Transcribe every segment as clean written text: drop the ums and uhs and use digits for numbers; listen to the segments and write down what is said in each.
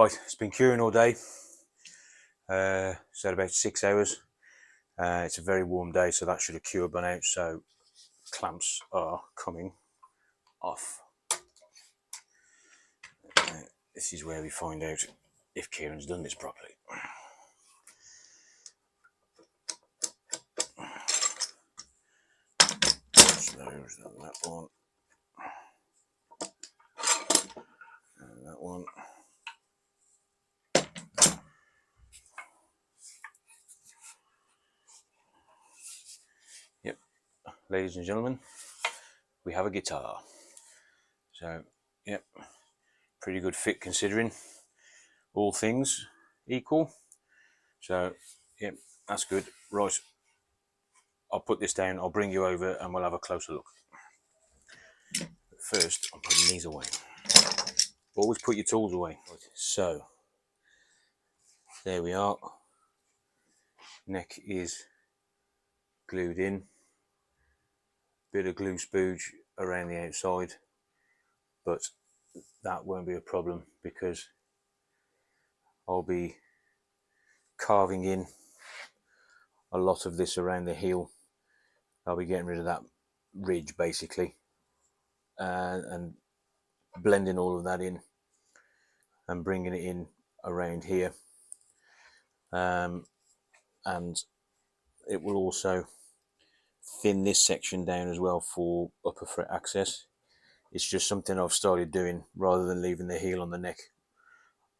Right, it's been curing all day, so about 6 hours. It's a very warm day, so that should have cured by now. So clamps are coming off. This is where we find out if Kieran's done this properly. So there's that one, and that one. Yep, ladies and gentlemen, we have a guitar. So, yep, pretty good fit considering all things equal. So, yep, that's good. Right, I'll put this down, I'll bring you over and we'll have a closer look. But first, I'm putting these away. Always put your tools away. Right, so, there we are. Neck is glued in. Bit of glue spooge around the outside, but that won't be a problem because I'll be carving in a lot of this around the heel. I'll be getting rid of that ridge basically, and blending all of that in and bringing it in around here, and it will also thin this section down as well for upper fret access. It's just something I've started doing rather than leaving the heel on the neck.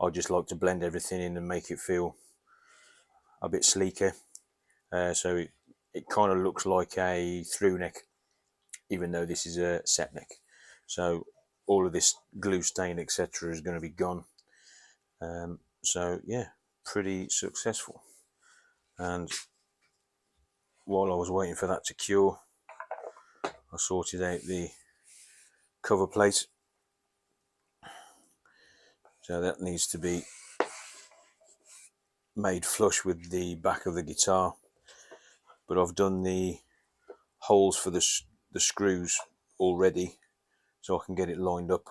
I just like to blend everything in and make it feel a bit sleeker, so it kind of looks like a through neck even though this is a set neck. So all of this glue stain etc is going to be gone. So yeah, pretty successful. And while I was waiting for that to cure, I sorted out the cover plate. So that needs to be made flush with the back of the guitar, but I've done the holes for the screws already so I can get it lined up.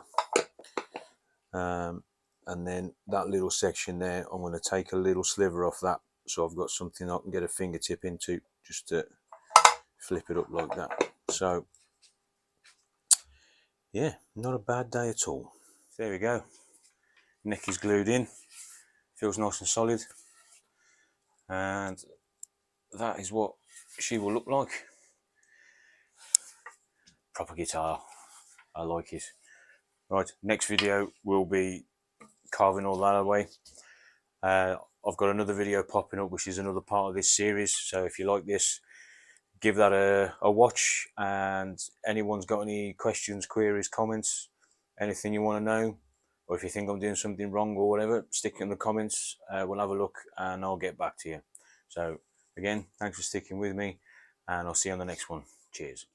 And then that little section there, I'm going to take a little sliver off that so I've got something I can get a fingertip into just to flip it up like that. So yeah, not a bad day at all. There we go, neck is glued in, feels nice and solid, and that is what she will look like. Proper guitar, I like it. Right, next video will be carving all that away. I've got another video popping up which is another part of this series, so if you like this, give that a watch. And anyone's got any questions, queries, comments, anything you want to know, or if you think I'm doing something wrong or whatever, stick it in the comments. We'll have a look and I'll get back to you. So again, thanks for sticking with me, and I'll see you on the next one. Cheers.